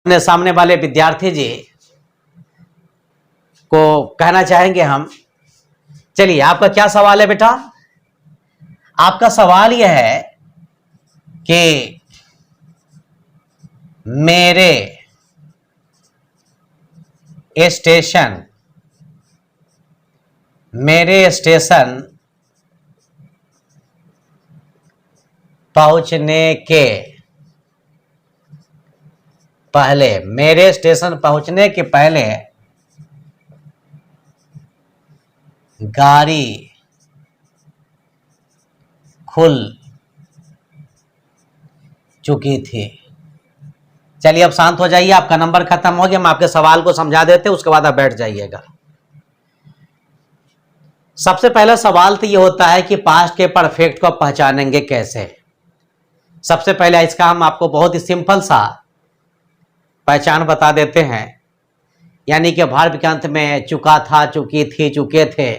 अपने सामने वाले विद्यार्थी जी को कहना चाहेंगे हम। चलिए, आपका क्या सवाल है बेटा? आपका सवाल यह है कि मेरे स्टेशन पहुंचने के पहले गाड़ी खुल चुकी थी। चलिए, अब शांत हो जाइए, आपका नंबर खत्म हो गया। हम आपके सवाल को समझा देते हैं, उसके बाद आप बैठ जाइएगा। सबसे पहला सवाल तो ये होता है कि पास्ट के परफेक्ट को पहचानेंगे कैसे। सबसे पहले इसका हम आपको बहुत ही सिंपल सा पहचान बता देते हैं, यानी कि भार्ब के अंत में चुका था, चुकी थी, चुके थे।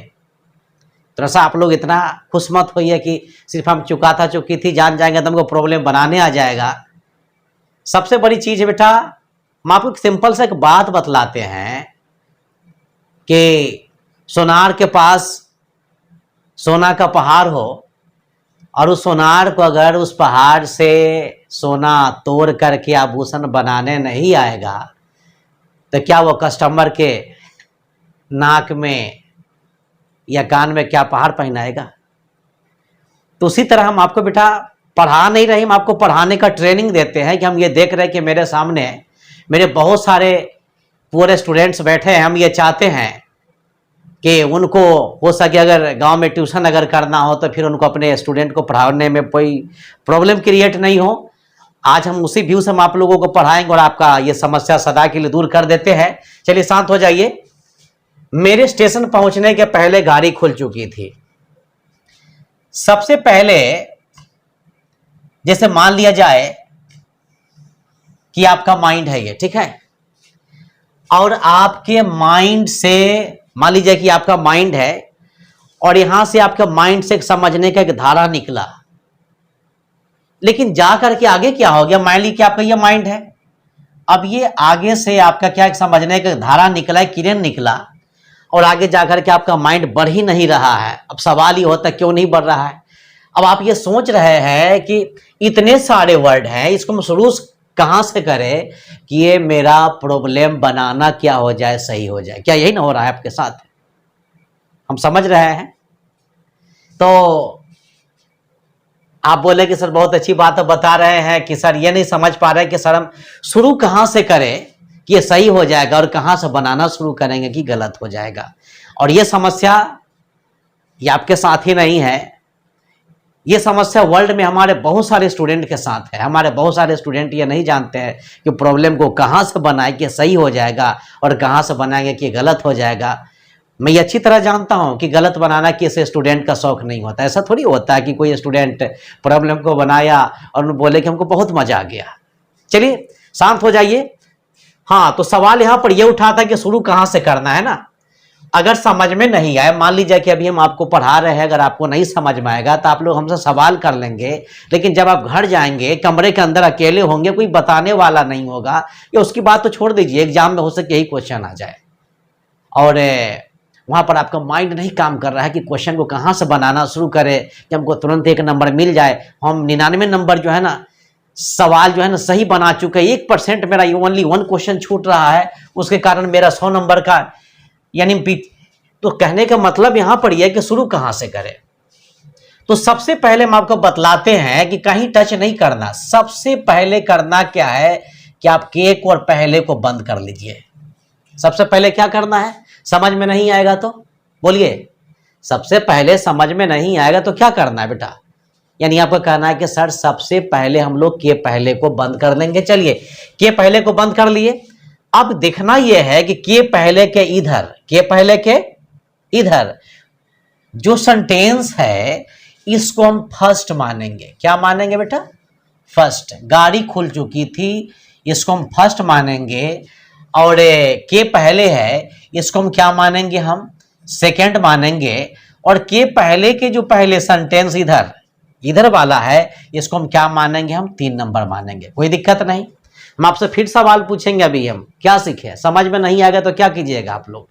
तो ऐसा आप लोग इतना खुश मत होइए कि सिर्फ हम चुका था, चुकी थी जान जाएंगे तो हमको प्रॉब्लम बनाने आ जाएगा। सबसे बड़ी चीज है बेटा, हम आपको सिंपल से एक बात बतलाते हैं कि सोनार के पास सोना का पहाड़ हो और उस सोनार को अगर उस पहाड़ से सोना तोड़ करके आभूषण बनाने नहीं आएगा तो क्या वो कस्टमर के नाक में या कान में क्या पहाड़ पहनाएगा? तो उसी तरह हम आपको बेटा पढ़ा नहीं रहे, हम आपको पढ़ाने का ट्रेनिंग देते हैं कि हम ये देख रहे हैं कि मेरे सामने मेरे बहुत सारे पूरे स्टूडेंट्स बैठे हैं। हम ये चाहते हैं कि उनको हो सके अगर गांव में ट्यूशन अगर करना हो तो फिर उनको अपने स्टूडेंट को पढ़ाने में कोई प्रॉब्लम क्रिएट नहीं हो। आज हम उसी व्यू से हम आप लोगों को पढ़ाएंगे और आपका ये समस्या सदा के लिए दूर कर देते हैं। चलिए, शांत हो जाइए। मेरे स्टेशन पहुंचने के पहले गाड़ी खुल चुकी थी। सबसे पहले जैसे मान लिया जाए कि आपका माइंड है ये, ठीक है, और आपके माइंड से मान लीजिए कि आपका माइंड है और यहां से आपके माइंड से समझने का एक धारा निकला, लेकिन जाकर के आगे क्या हो गया? मान लीजिए कि आपका ये माइंड है, अब ये आगे से आपका क्या एक समझने का धारा निकला है, किरण निकला, और आगे जाकर के आपका माइंड बढ़ ही नहीं रहा है। अब सवाल ये होता है क्यों नहीं बढ़ रहा है? अब आप ये सोच रहे हैं कि इतने सारे वर्ड हैं, इसको हम शुरू कहां से करें कि ये मेरा प्रॉब्लम बनाना क्या हो जाए, सही हो जाए। क्या यही ना हो रहा है आपके साथ? हम समझ रहे हैं। तो आप बोले कि सर बहुत अच्छी बात बता रहे हैं कि सर ये नहीं समझ पा रहे कि सर हम शुरू कहां से करें कि ये सही हो जाएगा और कहां से बनाना शुरू करेंगे कि गलत हो जाएगा। और ये समस्या ये आपके साथ ही नहीं है, ये समस्या वर्ल्ड में हमारे बहुत सारे स्टूडेंट के साथ है। हमारे बहुत सारे स्टूडेंट ये नहीं जानते हैं कि प्रॉब्लम को कहां से बनाए कि सही हो जाएगा और कहां से बनाएंगे कि गलत हो जाएगा। मैं ये अच्छी तरह जानता हूं कि गलत बनाना किसी स्टूडेंट का शौक नहीं होता। ऐसा थोड़ी होता है कि कोई स्टूडेंट प्रॉब्लम को बनाया और बोले कि हमको बहुत मजा आ गया। चलिए, शांत हो जाइए। हाँ, तो सवाल यहां पर यह उठा था कि शुरू कहां से करना है ना। अगर समझ में नहीं आए, मान लीजिए कि अभी हम आपको पढ़ा रहे हैं, अगर आपको नहीं समझ में आएगा तो आप लोग हमसे सवाल कर लेंगे, लेकिन जब आप घर जाएंगे कमरे के अंदर अकेले होंगे, कोई बताने वाला नहीं होगा, या उसकी बात तो छोड़ दीजिए, एग्जाम में हो सके यही क्वेश्चन आ जाए और वहां पर आपका माइंड नहीं काम कर रहा है कि क्वेश्चन को कहां से बनाना शुरू करे कि हमको तुरंत 1 नंबर मिल जाए। हम 99 नंबर जो है ना सवाल जो है ना सही बना चुके हैं, 1% मेरा ओनली 1 क्वेश्चन छूट रहा है, उसके कारण मेरा 100 नंबर का यानी तो कहने का मतलब यहां पर यह है कि शुरू कहां से करें। तो सबसे पहले हम आपको बतलाते हैं कि कहीं टच नहीं करना। सबसे पहले करना क्या है कि आप केक और पहले को बंद कर लीजिए। सबसे पहले क्या करना है? समझ में नहीं आएगा तो बोलिए, सबसे पहले समझ में नहीं आएगा तो क्या करना है बेटा? यानी आपको कहना है कि सर सबसे पहले हम लोग के पहले को बंद कर लेंगे। चलिए, के पहले को बंद कर लिए। अब देखना यह है कि के पहले के इधर जो सेंटेंस है इसको हम फर्स्ट मानेंगे। क्या मानेंगे बेटा? फर्स्ट। गाड़ी खुल चुकी थी, इसको हम फर्स्ट मानेंगे। और के पहले है, इसको हम क्या मानेंगे? हम सेकंड मानेंगे। और के पहले के जो पहले सेंटेंस इधर वाला है, इसको हम क्या मानेंगे? हम 3 नंबर मानेंगे। कोई दिक्कत नहीं। हम आपसे फिर सवाल पूछेंगे, अभी हम क्या सीखे, समझ में नहीं आएगा तो क्या कीजिएगा आप लोग।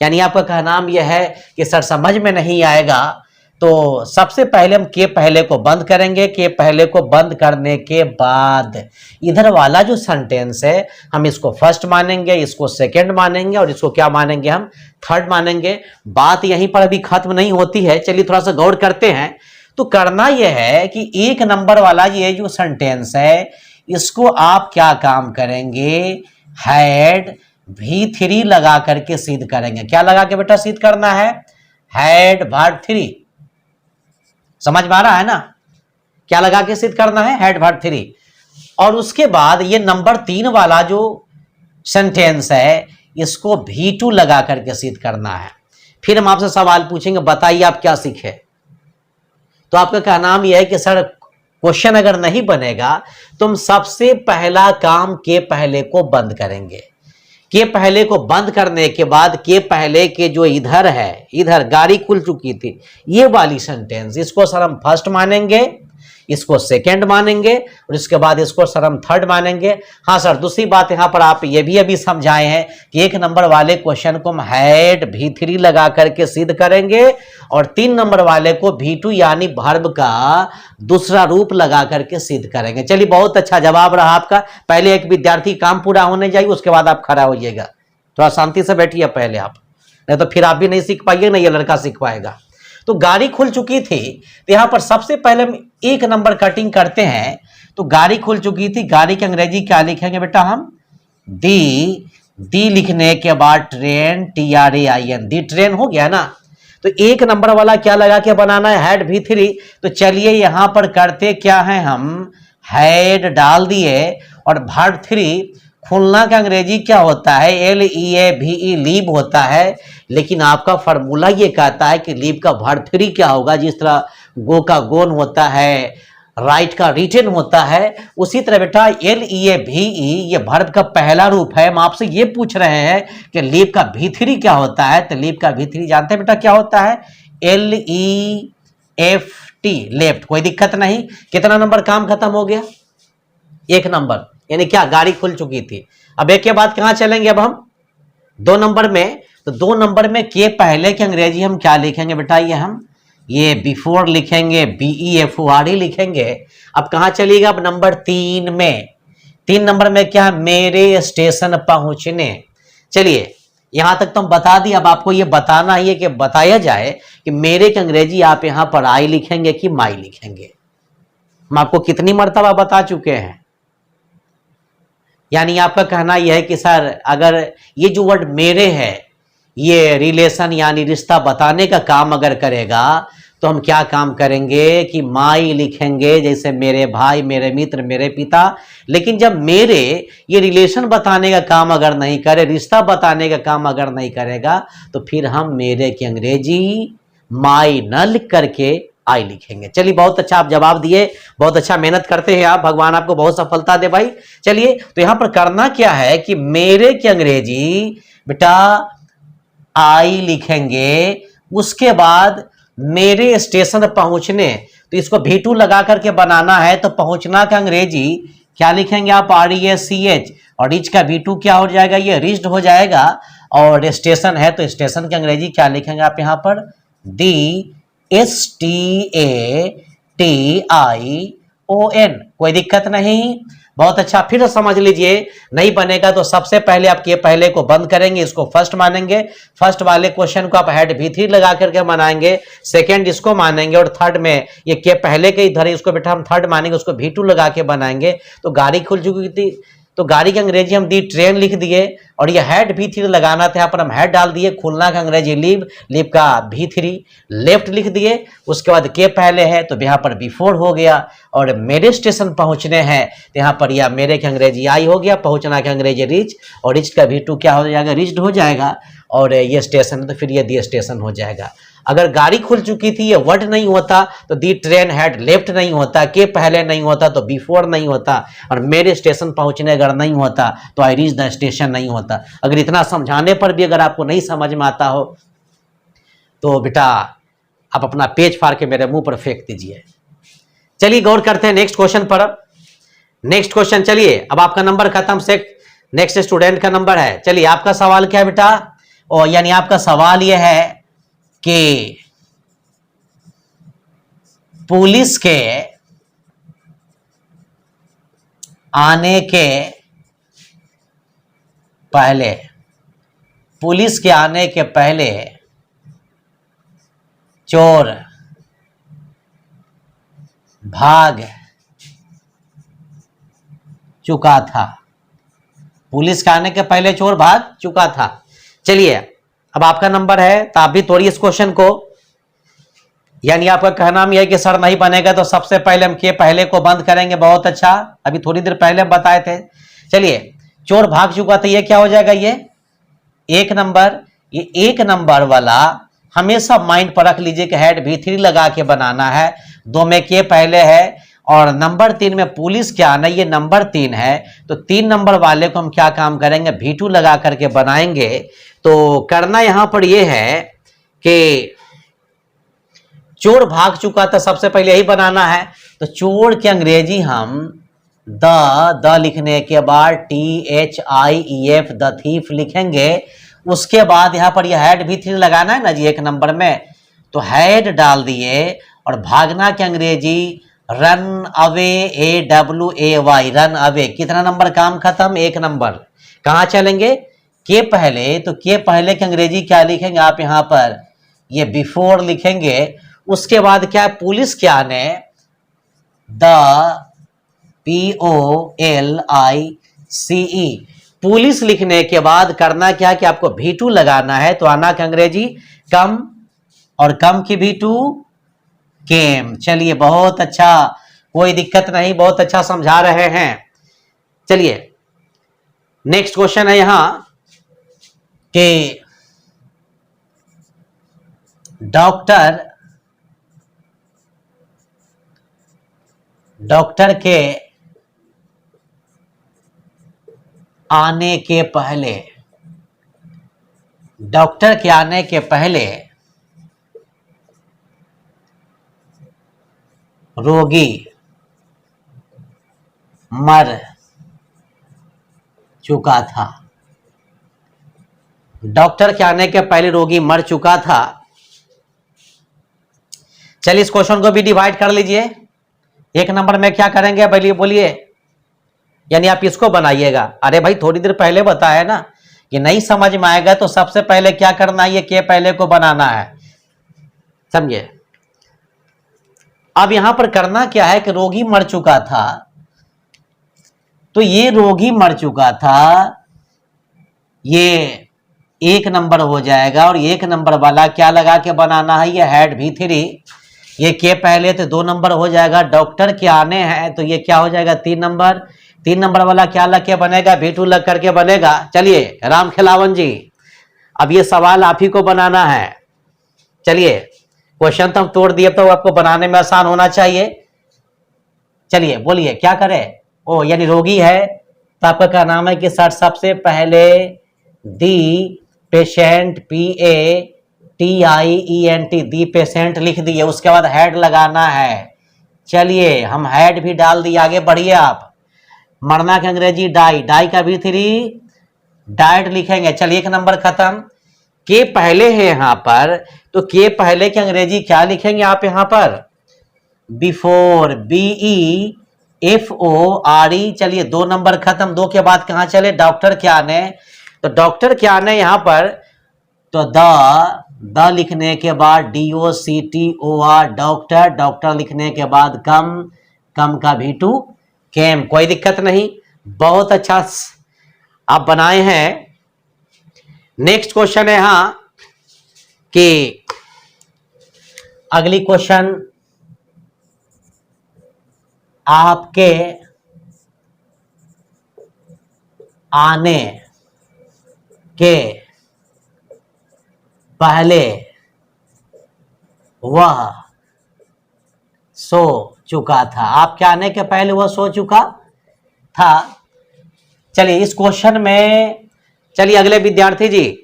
यानी आपका कहना यह है कि सर समझ में नहीं आएगा तो सबसे पहले हम के पहले को बंद करेंगे, के पहले को बंद करने के बाद इधर वाला जो सेंटेंस है हम इसको फर्स्ट मानेंगे, इसको सेकंड मानेंगे और इसको क्या मानेंगे, हम थर्ड मानेंगे। बात यहीं पर अभी खत्म नहीं होती है, चलिए थोड़ा सा गौर करते हैं। तो करना यह है कि एक नंबर वाला ये जो सेंटेंस है इसको आप क्या काम करेंगे, हैड V3 लगा करके सिद्ध करेंगे। क्या लगा के बेटा सिद्ध करना है, हैड वर्ब 3। समझ में आ रहा है ना, क्या लगा के सिद्ध करना है, हैड वर्ब 3। और उसके बाद ये नंबर 3 वाला जो सेंटेंस है इसको V2 लगा करके सिद्ध करना है। फिर हम आपसे सवाल पूछेंगे, बताइए आप क्या सीखे। तो आपका कहना यह है कि सर क्वेश्चन अगर नहीं बनेगा तो हम सबसे पहला काम के पहले को बंद करेंगे। के पहले को बंद करने के बाद के पहले के जो इधर है, इधर गाड़ी खुल चुकी थी, ये वाली सेंटेंस इसको सर हम फर्स्ट मानेंगे, इसको सेकंड मानेंगे और इसके बाद इसको सर हम थर्ड मानेंगे। हाँ सर, दूसरी बात यहाँ पर आप ये भी अभी समझाए हैं कि एक नंबर वाले क्वेश्चन को हम हैड V3 लगा करके सिद्ध करेंगे और 3 नंबर वाले को V2 यानी वर्ब का दूसरा रूप लगा करके सिद्ध करेंगे। चलिए, बहुत अच्छा जवाब रहा आपका। पहले एक विद्यार्थी काम पूरा होने जाइए, उसके बाद आप खड़ा होइएगा। थोड़ा शांति से बैठिए पहले आप, नहीं तो फिर आप भी नहीं सीख पाइए, ना ये लड़का सीख पाएगा। तो गाड़ी खुल चुकी थी, तो यहां पर सबसे पहले हम एक नंबर कटिंग करते हैं। तो गाड़ी खुल चुकी थी, गाड़ी की अंग्रेजी क्या लिखेंगे बेटा, हम दी लिखने के बाद ट्रेन, TRAIN, दी ट्रेन हो गया ना। तो एक नंबर वाला क्या लगा के बनाना है, हैड V3। तो चलिए यहां पर करते क्या है, हम हैड डाल दिए और वर्ब 3 खुलना का अंग्रेजी क्या होता है, LEAVE, लीव होता है। लेकिन आपका फॉर्मूला ये कहता है कि लीव का वर्ब 3 क्या होगा। जिस तरह गो का गोन होता है, राइट का रिटन होता है, उसी तरह बेटा LEAVE ये वर्ब का पहला रूप है। हम आपसे ये पूछ रहे हैं कि लीव का V3 क्या होता है। तो लीव का V3 जानते हैं बेटा क्या होता है, LEFT, लेफ्ट। कोई दिक्कत नहीं। कितना नंबर काम खत्म हो गया, एक नंबर। यानी क्या, गाड़ी खुल चुकी थी। अब एक के बाद कहां चलेंगे, अब हम 2 नंबर में। तो 2 नंबर में के पहले की अंग्रेजी हम क्या लिखेंगे बेटा, ये बिफोर लिखेंगे, BEFORE लिखेंगे। अब कहां चलिएगा, अब नंबर 3 में। 3 नंबर में क्या, मेरे स्टेशन पहुंचने। चलिए यहां तक तो हम बता दिए, अब आपको ये बताना ही है कि बताया जाए कि मेरे की अंग्रेजी आप यहां पर आई लिखेंगे कि माई लिखेंगे। हम आपको कितनी मर्तबा बता चुके हैं। यानी आपका कहना यह है कि सर अगर ये जो वर्ड मेरे है ये रिलेशन यानी रिश्ता बताने का काम अगर करेगा तो हम क्या काम करेंगे कि माई लिखेंगे, जैसे मेरे भाई, मेरे मित्र, मेरे पिता। लेकिन जब मेरे ये रिलेशन बताने का काम अगर नहीं करे, रिश्ता बताने का काम अगर नहीं करेगा, तो फिर हम मेरे की अंग्रेजी माई न लिख करके आई लिखेंगे। चलिए, बहुत अच्छा आप जवाब दिए, बहुत अच्छा मेहनत करते हैं आप, भगवान आपको बहुत सफलता दे भाई। चलिए, तो यहां पर करना क्या है कि मेरे की अंग्रेजी बेटा आई लिखेंगे, उसके बाद मेरे स्टेशन पहुंचने, तो इसको V2 लगा करके बनाना है। तो पहुंचना का अंग्रेजी क्या लिखेंगे आप, REACH, और रिच का V2 क्या हो जाएगा, ये रिच्ड हो जाएगा। और स्टेशन है तो स्टेशन की अंग्रेजी क्या लिखेंगे आप यहां पर, STATION। कोई दिक्कत नहीं, बहुत अच्छा। फिर समझ लीजिए, नहीं बनेगा तो सबसे पहले आप के पहले को बंद करेंगे, इसको फर्स्ट मानेंगे। फर्स्ट वाले क्वेश्चन को आप हैड V3 लगा करके मानेंगे, सेकंड इसको मानेंगे और थर्ड में ये के पहले के इधर है, इसको बेटा हम थर्ड मानेंगे, उसको V2 लगा के बनाएंगे। तो गाड़ी खुल चुकी थी, तो गाड़ी की अंग्रेजी हम दी ट्रेन लिख दिए और ये हैड V3 लगाना था, यहाँ पर हम हैड डाल दिए। खुलना का अंग्रेजी लीव, लीव का V3, लेफ्ट लिख दिए। उसके बाद के पहले है तो यहाँ पर बिफोर हो गया, और मेरे स्टेशन पहुंचने हैं तो यहाँ पर यह मेरे की अंग्रेजी आई हो गया, पहुंचना का अंग्रेजी रिच, और रिच का V2 क्या हो जाएगा, रिच्ड हो जाएगा। और ये स्टेशन है तो फिर ये दी स्टेशन हो जाएगा। अगर गाड़ी खुल चुकी थी ये वर्ड नहीं होता तो दी ट्रेन हैड लेफ्ट नहीं होता, के पहले नहीं होता तो बिफोर नहीं होता, और मेरे स्टेशन पहुंचने अगर नहीं होता तो आई रीच द स्टेशन नहीं होता। अगर इतना समझाने पर भी अगर आपको नहीं समझ में आता हो तो बेटा आप अपना पेज फाड़ के मेरे मुंह पर फेंक दीजिए। चलिए गौर करते हैं नेक्स्ट क्वेश्चन पर। नेक्स्ट क्वेश्चन, चलिए अब आपका नंबर खत्म से नेक्स्ट स्टूडेंट का नंबर है। चलिए आपका सवाल क्या है बेटा, और यानी आपका सवाल यह है कि पुलिस के आने के पहले, पुलिस के आने के पहले चोर भाग चुका था। पुलिस के आने के पहले चोर भाग चुका था। चलिए अब आपका नंबर है, तो आप भी तोड़िए इस क्वेश्चन को। यानी आपका कहना यह है कि सर नहीं बनेगा तो सबसे पहले हम के पहले को बंद करेंगे। बहुत अच्छा, अभी थोड़ी देर पहले हम बताए थे। चलिए चोर भाग चुका था, ये क्या हो जाएगा, ये एक नंबर। ये एक नंबर वाला हमेशा माइंड पर रख लीजिए कि हेड V3 लगा के बनाना है। दो में के पहले है और नंबर 3 में पुलिस क्या आना, ये नंबर 3 है। तो 3 नंबर वाले को हम क्या काम करेंगे, V2 लगा करके बनाएंगे। तो करना यहां पर यह है कि चोर भाग चुका था, सबसे पहले यही बनाना है। तो चोर की अंग्रेजी हम द लिखने के बाद THIEF द थीफ लिखेंगे। उसके बाद यहाँ पर यह हैड V3 लगाना है ना जी एक नंबर में, तो हैड डाल दिए और भागना की अंग्रेजी run away, AWAY run away. कितना नंबर काम खत्म, एक नंबर। कहाँ चलेंगे, के पहले, तो के पहले की अंग्रेजी क्या लिखेंगे आप यहाँ पर, ये बिफोर लिखेंगे। उसके बाद क्या है, पुलिस क्या ने द POLICE, पुलिस लिखने के बाद करना क्या है कि आपको V2 लगाना है। तो आना की अंग्रेजी कम, और कम की V2 केम। चलिए बहुत अच्छा, कोई दिक्कत नहीं, बहुत अच्छा समझा रहे हैं। चलिए नेक्स्ट क्वेश्चन है यहां कि डॉक्टर के आने के पहले, डॉक्टर के आने के पहले रोगी मर चुका था। डॉक्टर के आने के पहले रोगी मर चुका था। चलिए इस क्वेश्चन को भी डिवाइड कर लीजिए। एक नंबर में क्या करेंगे, बोलिए बोलिए, यानी आप इसको बनाइएगा। अरे भाई थोड़ी देर पहले बताया ना कि नहीं समझ में आएगा तो सबसे पहले क्या करना है, ये के पहले को बनाना है, समझे। अब यहां पर करना क्या है कि रोगी मर चुका था, तो ये रोगी मर चुका था, ये एक नंबर हो जाएगा। और एक नंबर वाला क्या लगा के बनाना है, ये हैड V3, ये के पहले तो 2 नंबर हो जाएगा। डॉक्टर के आने हैं तो ये क्या हो जाएगा, 3 नंबर। 3 नंबर वाला क्या लग के बनेगा, V2 लग करके बनेगा। चलिए राम खिलावन जी, अब ये सवाल आप ही को बनाना है। चलिए क्वेश्चन तो हम तोड़ दिए, तो आपको बनाने में आसान होना चाहिए। चलिए बोलिए क्या करें। ओ यानी रोगी है तो आपका क्या नाम है कि सर सबसे पहले दी पेशेंट, PATIENT दी पेशेंट लिख दिए। उसके बाद हेड लगाना है। चलिए हम हेड भी डाल दिए, आगे बढ़िए आप। मरना की अंग्रेजी डाई, डाई का V3 डाइट लिखेंगे। चलिए एक नंबर खत्म। के पहले है यहां पर, तो के पहले की अंग्रेजी क्या लिखेंगे आप यहां पर, बिफोर, BEFORE। चलिए 2 नंबर खत्म। 2 के बाद कहां चले, डॉक्टर के आने, तो डॉक्टर के आने यहां पर, तो द लिखने के बाद DOCTOR डॉक्टर, डॉक्टर लिखने के बाद कम, कम का V2 केम। कोई दिक्कत नहीं, बहुत अच्छा आप बनाए हैं। नेक्स्ट क्वेश्चन है यहां कि अगली क्वेश्चन आपके आने के पहले वह सो चुका था। आपके आने के पहले वह सो चुका था। चलिए इस क्वेश्चन में, चलिए अगले विद्यार्थी जी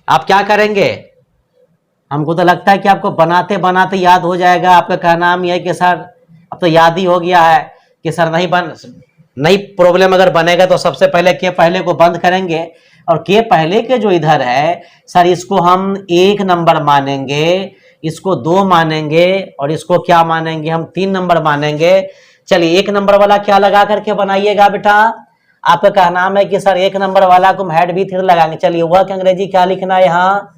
आप क्या करेंगे, हमको तो लगता है कि आपको बनाते बनाते याद हो जाएगा। आपका क्या नाम यह है कि सर अब तो याद ही हो गया है। कि सर नई प्रॉब्लम अगर बनेगा तो सबसे पहले के पहले को बंद करेंगे, और के पहले के जो इधर है सर इसको हम 1 नंबर मानेंगे, इसको 2 मानेंगे, और इसको क्या मानेंगे हम 3 नंबर मानेंगे। चलिए 1 नंबर वाला क्या लगा करके बनाइएगा बेटा, आपका कहना है कि सर 1 नंबर वाला को हम हेड भी थ्री लगाएंगे। चलिए वह के अंग्रेजी क्या लिखना है, यहाँ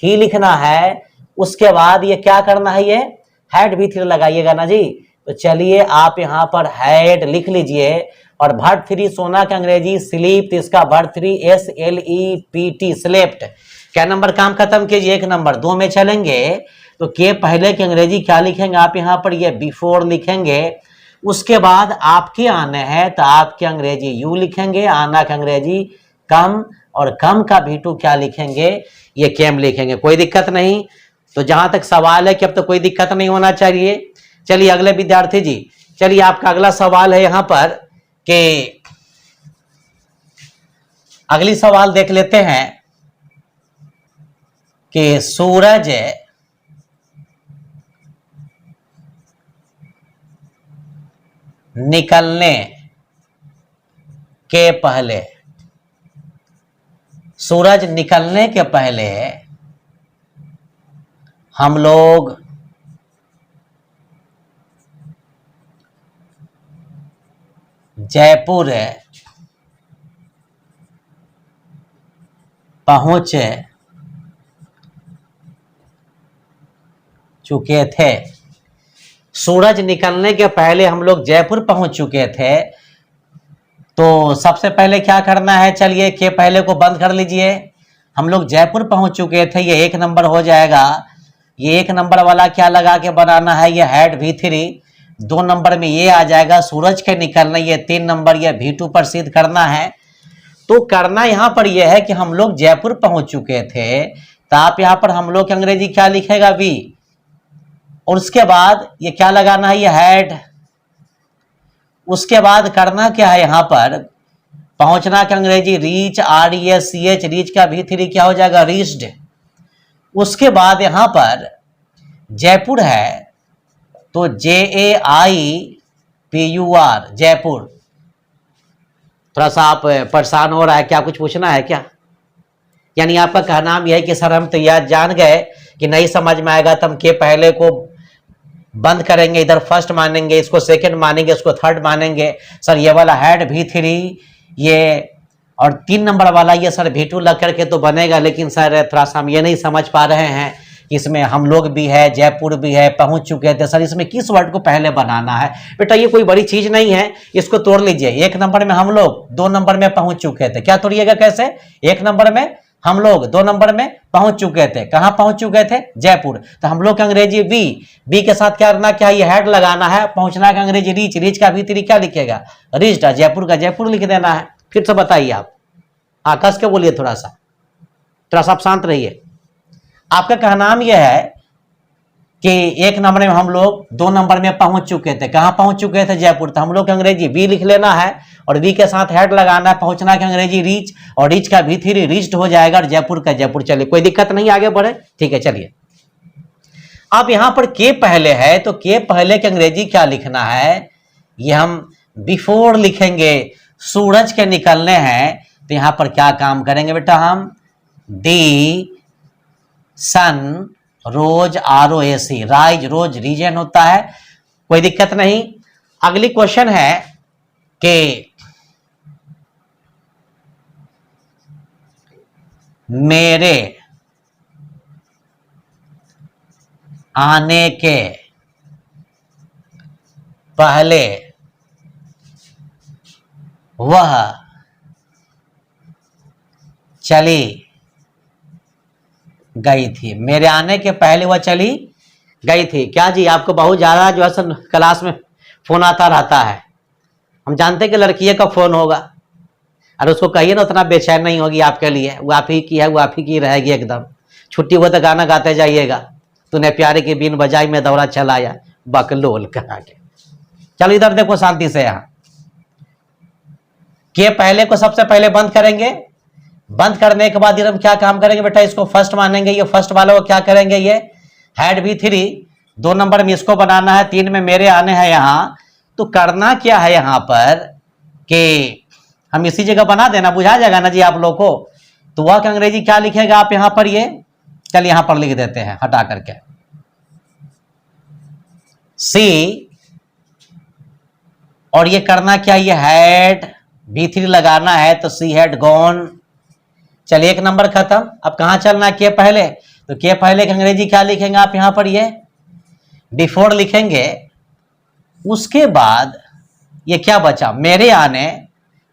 ही लिखना है। उसके बाद ये क्या करना है, ये हेड भी थ्री लगाइएगा ना जी। तो चलिए आप यहाँ पर हेड लिख लीजिए, और भर्ब थ्री सोना का अंग्रेजी स्लीप, तो इसका भर्ब थ्री SLEPT स्लेप्ट। क्या नंबर काम खत्म कीजिए, 1 नंबर। 2 में चलेंगे तो के पहले की अंग्रेजी क्या लिखेंगे आप यहाँ पर, ये बिफोर लिखेंगे। उसके बाद आपके आने हैं तो आपके अंग्रेजी यू लिखेंगे, आना का अंग्रेजी कम, और कम का भी2 क्या लिखेंगे, ये केम लिखेंगे। कोई दिक्कत नहीं। तो जहां तक सवाल है कि अब तो कोई दिक्कत नहीं होना चाहिए। चलिए अगले विद्यार्थी जी, चलिए आपका अगला सवाल है यहां पर कि अगली सवाल देख लेते हैं कि सूरज निकलने के पहले, सूरज निकलने के पहले हम लोग जयपुर पहुंच चुके थे। सूरज निकलने के पहले हम लोग जयपुर पहुंच चुके थे। तो सबसे पहले क्या करना है, चलिए के पहले को बंद कर लीजिए। हम लोग जयपुर पहुंच चुके थे, ये 1 नंबर हो जाएगा। ये 1 नंबर वाला क्या लगा के बनाना है, ये हेड V3। 2 नंबर में ये आ जाएगा सूरज के निकलना, ये 3 नंबर ये V2 पर सिद्ध करना है। तो करना यहाँ पर यह है कि हम लोग जयपुर पहुंच चुके थे, तो आप यहाँ पर हम लोग की अंग्रेजी क्या लिखेगा V, और उसके बाद ये क्या लगाना है, ये हेड। उसके बाद करना क्या है, यहाँ पर पहुंचना का अंग्रेजी रीच, REACH, रीच का V3 क्या हो जाएगा, रीच्ड। उसके बाद यहाँ पर जयपुर है तो JAIPUR जयपुर। थोड़ा सा आप परेशान हो रहा है क्या, कुछ पूछना है क्या? यानी आपका कहना यह है कि सर हम तो यह जान गए कि नहीं समझ में आएगा तो हम के पहले को बंद करेंगे, इधर फर्स्ट मानेंगे, इसको सेकंड मानेंगे, इसको थर्ड मानेंगे। सर ये वाला हेड V3 ये, और 3 नंबर वाला ये सर V2 लग करके तो बनेगा, लेकिन सर थोड़ा सा हम ये नहीं समझ पा रहे हैं कि इसमें हम लोग भी है, जयपुर भी है, पहुंच चुके थे। सर इसमें किस वर्ड को पहले बनाना है? बेटा ये कोई बड़ी चीज नहीं है, इसको तोड़ लीजिए। 1 नंबर में हम लोग, 2 नंबर में पहुंच चुके थे। क्या तोड़िएगा कैसे, 1 नंबर में हम लोग, 2 नंबर में पहुंच चुके थे। कहां पहुंच चुके थे, जयपुर। तो हम लोग का अंग्रेजी बी के साथ क्या करना, क्या ये हेड लगाना है। पहुंचना का अंग्रेजी रीच, रीच का V3 क्या लिखेगा, रीच्ड। जयपुर का जयपुर लिख देना है। फिर से बताइए आप, आकाश के बोलिए, थोड़ा सा आप शांत रहिए। आपका कहना यह है कि 1 नंबर में हम लोग, 2 नंबर में पहुंच चुके थे। कहां पहुंच चुके थे, जयपुर। तो हम लोग का अंग्रेजी बी लिख लेना है, और बी के साथ हेड लगाना है। पहुंचना का अंग्रेजी रीच, और रीच का V3 रीच्ड हो जाएगा, और जयपुर का जयपुर। चलिए कोई दिक्कत नहीं, आगे बढ़े, ठीक है। चलिए अब यहां पर के पहले है, तो के पहले के अंग्रेजी क्या लिखना है, ये हम बिफोर लिखेंगे। सूरज के निकलने हैं तो यहां पर क्या काम करेंगे बेटा, हम डी सन रोज, ROAC राइज, रोज रीजन होता है, कोई दिक्कत नहीं। अगली क्वेश्चन है कि मेरे आने के पहले वह चली गई थी। मेरे आने के पहले वह चली गई थी। क्या जी, आपको बहुत ज्यादा जो है क्लास में फोन आता रहता है। हम जानते कि लड़कियों का फोन होगा, अरे उसको कहिए ना उतना बेचैन नहीं होगी आपके लिए। वो आप ही की है, वो आप ही की रहेगी एकदम। छुट्टी हुआ तो गाना गाते जाइएगा, तूने प्यारे की बीन बजाई में दौड़ा चलाया, बकलोल कहा के। चलो इधर देखो शांति से। यहाँ के पहले को सबसे पहले बंद करेंगे। बंद करने के बाद हम क्या काम करेंगे बेटा, इसको फर्स्ट मानेंगे। ये फर्स्ट वाला को क्या करेंगे, ये हेड V3। 2 नंबर में इसको बनाना है, 3 में मेरे आने हैं यहाँ। तो करना क्या है यहाँ पर कि हम इसी जगह बना देना, बुझा जाएगा ना जी आप लोग को। तो वह अंग्रेजी क्या लिखेगा आप यहाँ पर, ये चल यहाँ पर लिख देते हैं हटा करके, सी, और ये करना क्या, ये हैड V3 लगाना है, तो सी हैड गॉन। चलिए एक नंबर खत्म। अब कहाँ चलना है, के पहले, तो के पहले की अंग्रेजी क्या लिखेंगे आप यहाँ पर, ये बिफोर लिखेंगे। उसके बाद ये क्या बचा, मेरे आने।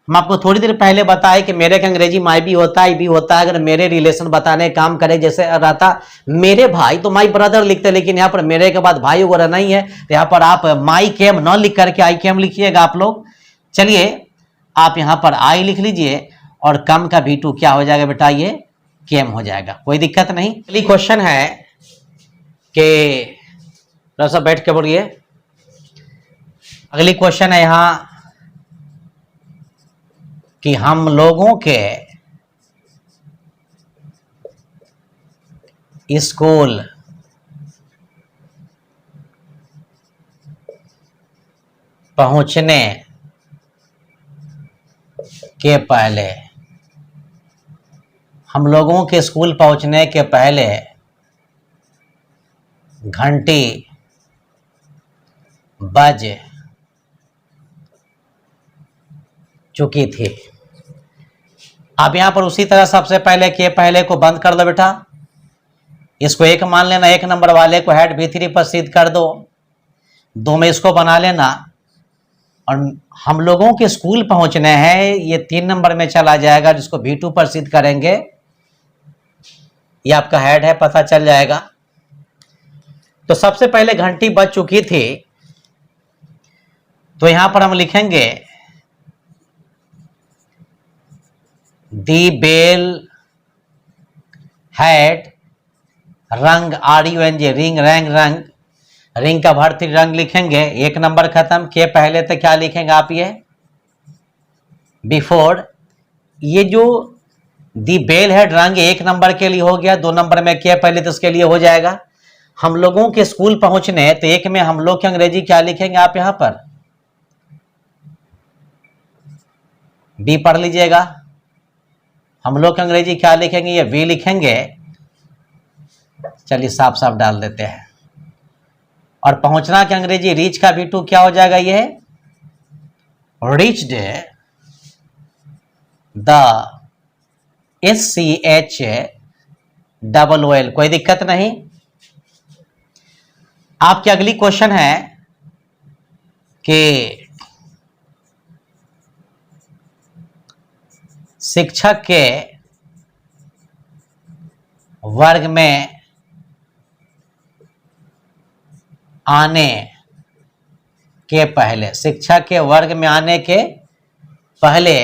हम आपको थोड़ी देर पहले बताए कि मेरे का अंग्रेजी माई भी होता है, भी होता है। अगर मेरे रिलेशन बताने काम करे, जैसे रहता मेरे भाई तो माई ब्रदर लिखते, लेकिन यहाँ पर मेरे के बाद भाई वगैरह नहीं है, तो यहाँ पर आप माई केम न लिख करके आई केम लिखिएगा आप लोग। चलिए आप यहाँ पर आई लिख लीजिए, और कम का V2 क्या हो जाएगा बेटा, ये केम हो जाएगा, कोई दिक्कत नहीं। अगली क्वेश्चन है कि सब बैठ के बोलिए। अगली क्वेश्चन है यहाँ कि हम लोगों के स्कूल पहुंचने के पहले, हम लोगों के स्कूल पहुंचने के पहले घंटी बज चुकी थी। अब यहां पर उसी तरह सबसे पहले के पहले को बंद कर दो बेटा, इसको एक मान लेना, एक नंबर वाले को हेड V3 पर सिद्ध कर दो, दो में इसको बना लेना, और हम लोगों के स्कूल पहुंचने हैं, ये 3 नंबर में चला जाएगा, जिसको V2 पर सिद्ध करेंगे, ये आपका हेड है, पता चल जाएगा। तो सबसे पहले घंटी बज चुकी थी, तो यहां पर हम लिखेंगे दी बेल हैड रंग, RUNG, रिंग, रैंग, रंग, रिंग का भर्ती रंग लिखेंगे, एक नंबर खत्म। के पहले तो क्या लिखेंगे आप, ये बिफोर। ये जो दी बेल हैड रंग एक नंबर के लिए हो गया, 2 नंबर में के पहले तो उसके लिए हो जाएगा। हम लोगों के स्कूल पहुंचने, तो एक में हम लोग की अंग्रेजी क्या लिखेंगे आप यहां पर, बी पढ़ लीजिएगा। हम लोग की अंग्रेजी क्या लिखेंगे, ये वी लिखेंगे। चलिए साफ साफ डाल देते हैं। और पहुंचना की अंग्रेजी रीच का V2 क्या हो जाएगा, ये रीच्ड द SCHOOL, कोई दिक्कत नहीं। आपकी अगली क्वेश्चन है कि शिक्षक के वर्ग में आने के पहले, शिक्षक के वर्ग में आने के पहले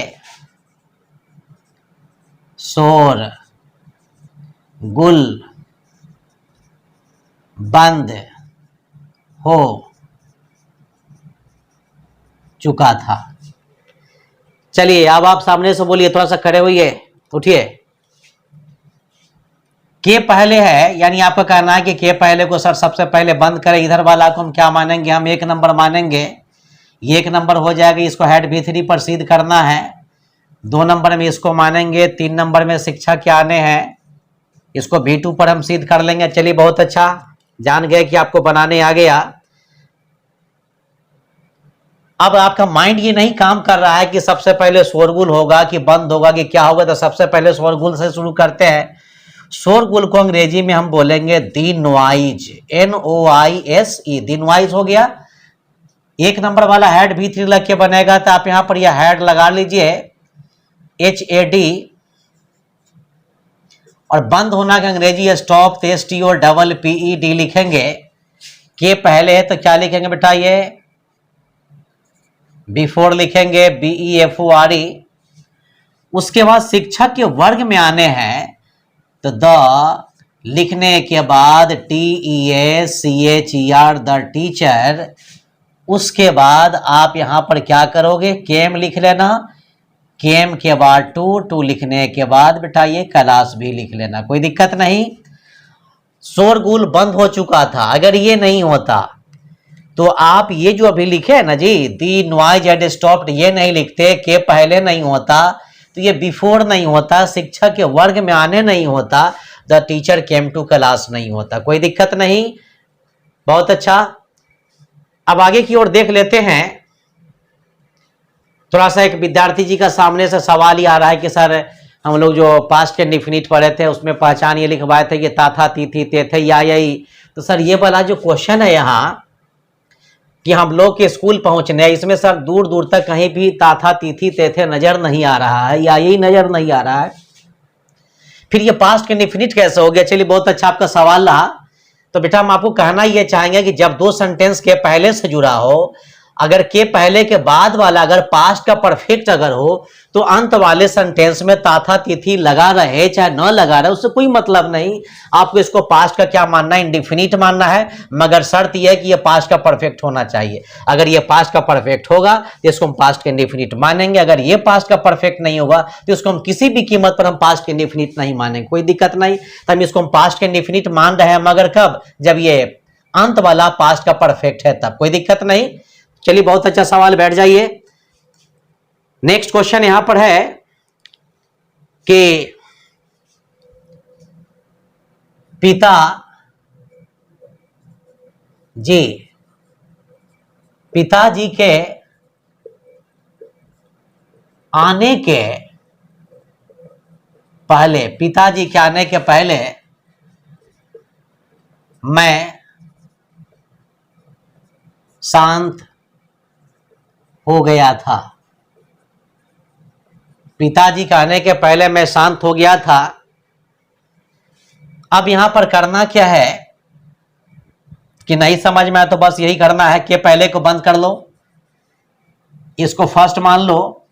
शोर गुल बंद हो चुका था। चलिए अब आप सामने से बोलिए, थोड़ा सा खड़े होइए, उठिए। के पहले है, यानी आपका कहना है कि के पहले को सर सबसे पहले बंद करें, इधर वाला को हम क्या मानेंगे, हम एक नंबर मानेंगे, ये एक नंबर हो जाएगा, इसको हेड V3 पर सिद्ध करना है। 2 नंबर में इसको मानेंगे, 3 नंबर में शिक्षक के आने हैं, इसको V2 पर हम सिद्ध कर लेंगे। चलिए बहुत अच्छा, जान गए कि आपको बनाने आ गया। अब आपका माइंड ये नहीं काम कर रहा है कि सबसे पहले शोरगुल होगा कि बंद होगा कि क्या होगा, तो सबसे पहले शोरगुल से शुरू करते हैं। शोरगुल को अंग्रेजी में हम बोलेंगे दी नॉइज, NOISE, दी नॉइज हो गया। एक नंबर वाला हेड V3 लग के बनेगा, तो आप यहां पर यह हेड लगा लीजिए, HAD। और बंद होना का अंग्रेजी स्टॉप, STOPPED लिखेंगे। के पहले है तो क्या लिखेंगे बेटा, ये बिफोर लिखेंगे, BEFORE। उसके बाद शिक्षक के वर्ग में आने हैं, तो द लिखने के बाद TEACHER, द टीचर। उसके बाद आप यहां पर क्या करोगे, केम लिख लेना, केम के बाद टू लिखने के बाद बेटा ये क्लास भी लिख लेना, कोई दिक्कत नहीं। शोरगुल बंद हो चुका था, अगर ये नहीं होता तो आप ये जो अभी लिखे है ना जी, दी नॉइज हैड स्टॉप्ड, ये नहीं लिखते, के पहले नहीं होता तो ये बिफोर नहीं होता, शिक्षक के वर्ग में आने नहीं होता, the teacher came to class नहीं होता। कोई दिक्कत नहीं, बहुत अच्छा। अब आगे की ओर देख लेते हैं। थोड़ा सा एक विद्यार्थी जी का सामने से सवाल ही आ रहा है कि सर हम लोग जो पास्ट के इंडेफिनिट पढ़े थे उसमें पहचान ये लिखवाए थे कि ता था, ती थी, ते थे, या यही। तो सर ये वाला जो क्वेश्चन है यहाँ कि हम लोग के स्कूल पहुंचने, इसमें सर दूर दूर तक कहीं भी ता था, ती थी, ते थे नजर नहीं आ रहा है, या यही नजर नहीं आ रहा है। फिर ये पास्ट के इंडेफिनिट कैसे हो गया? चलिए बहुत अच्छा आपका सवाल रहा। तो बेटा हम आपको कहना ये चाहेंगे कि जब दो सेंटेंस के पहले से जुड़ा हो, अगर के पहले के बाद वाला अगर पास्ट का परफेक्ट अगर हो तो अंत वाले सेंटेंस में ता था, तिथि लगा रहे चाहे न लगा रहे उससे कोई मतलब नहीं। आपको इसको पास्ट का क्या मानना है? इंडेफिनिट मानना है, मगर शर्त यह है कि यह पास्ट का परफेक्ट होना चाहिए। अगर यह पास्ट का परफेक्ट होगा तो इसको हम पास्ट का इंडेफिनिट मानेंगे, अगर यह पास्ट का परफेक्ट नहीं होगा तो इसको हम किसी भी कीमत पर हम पास्ट का इंडेफिनिट नहीं मानेंगे, कोई दिक्कत नहीं। तो हम इसको हम पास्ट का इंडेफिनिट मान रहे हैं, मगर कब? जब ये अंत वाला पास्ट का परफेक्ट है तब, कोई दिक्कत नहीं। चलिए बहुत अच्छा सवाल, बैठ जाइए। नेक्स्ट क्वेश्चन यहां पर है कि पिता जी, पिताजी के आने के पहले, पिताजी के आने के पहले मैं शांत हो गया था। पिताजी के आने के पहले मैं शांत हो गया था। अब यहां पर करना क्या है कि नहीं समझ में आया तो बस यही करना है कि पहले को बंद कर लो, इसको फर्स्ट मान लो,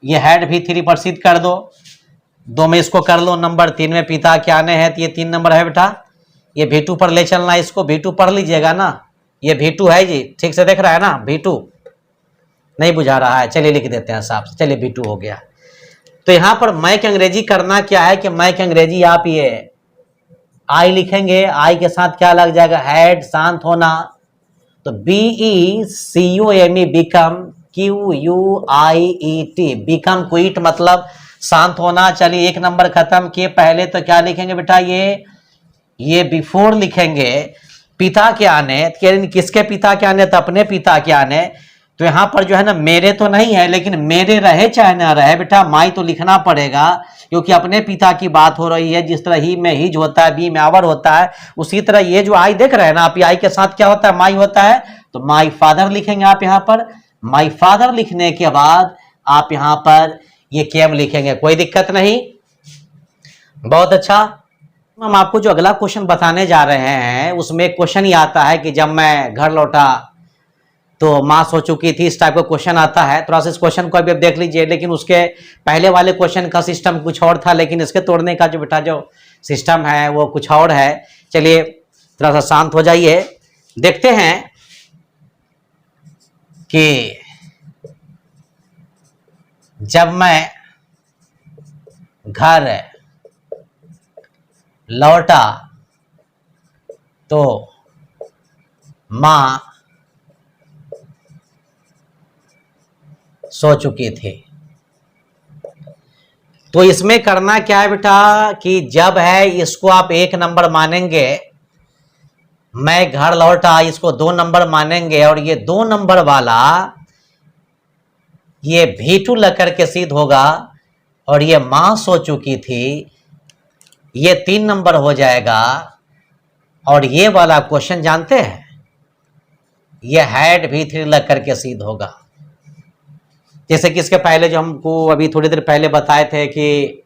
ये हैड भी 3 पर सिद्ध कर दो, 2 में इसको कर लो, नंबर 3 में पिता के आने हैं तो ये 3 नंबर है बेटा, ये V2 पर ले चलना, इसको V2 पढ़ लीजिएगा ना, ये V2 है जी, ठीक से देख रहा है ना, V2 नहीं बुझा रहा है, चलिए लिख देते हैं साहब से, चलिए V2 हो गया। तो यहां पर मैं की अंग्रेजी करना क्या है कि मैं की अंग्रेजी आप ये आई लिखेंगे, आई के साथ क्या लग जाएगा? हैड, शांत होना, तो BECUME, become, QUIET, become quit मतलब शांत होना। चलिए 1 नंबर खत्म। के पहले तो क्या लिखेंगे बेटा? ये बिफोर लिखेंगे। पिता के आने, किसके पिता के आने? तो अपने पिता के आने। तो यहां पर जो है ना, मेरे तो नहीं है, लेकिन मेरे रहे चाहे ना रहे बेटा, माई तो लिखना पड़ेगा, क्योंकि अपने पिता की बात हो रही है। जिस तरह ही में हिज होता है, बी में आवर होता है, उसी तरह ये जो आई देख रहे हैं ना आप, आई के साथ क्या होता है? माई होता है। तो माई फादर लिखेंगे आप यहां पर। माई फादर लिखने के बाद आप यहां पर ये केम लिखेंगे, कोई दिक्कत नहीं, बहुत अच्छा। हम आपको जो अगला क्वेश्चन बताने जा रहे हैं उसमें क्वेश्चन ही आता है कि जब मैं घर लौटा तो मां सो चुकी थी, इस टाइप का क्वेश्चन आता है। थोड़ा सा इस क्वेश्चन को अभी आप देख लीजिए, लेकिन उसके पहले वाले क्वेश्चन का सिस्टम कुछ और था, लेकिन इसके तोड़ने का जो बेटा जो सिस्टम है वो कुछ और है। चलिए थोड़ा सा शांत हो जाइए, देखते हैं कि जब मैं घर लौटा तो मां सो चुकी थी। तो इसमें करना क्या है बेटा कि जब है इसको आप 1 नंबर मानेंगे, मैं घर लौटा इसको 2 नंबर मानेंगे, और ये 2 नंबर वाला ये V2 लग के सिद्ध होगा, और ये मां सो चुकी थी ये 3 नंबर हो जाएगा। और ये वाला क्वेश्चन जानते हैं, ये हैड V3 लग करके सिद्ध होगा। जैसे कि इसके पहले जो हमको अभी थोड़ी देर पहले बताए थे कि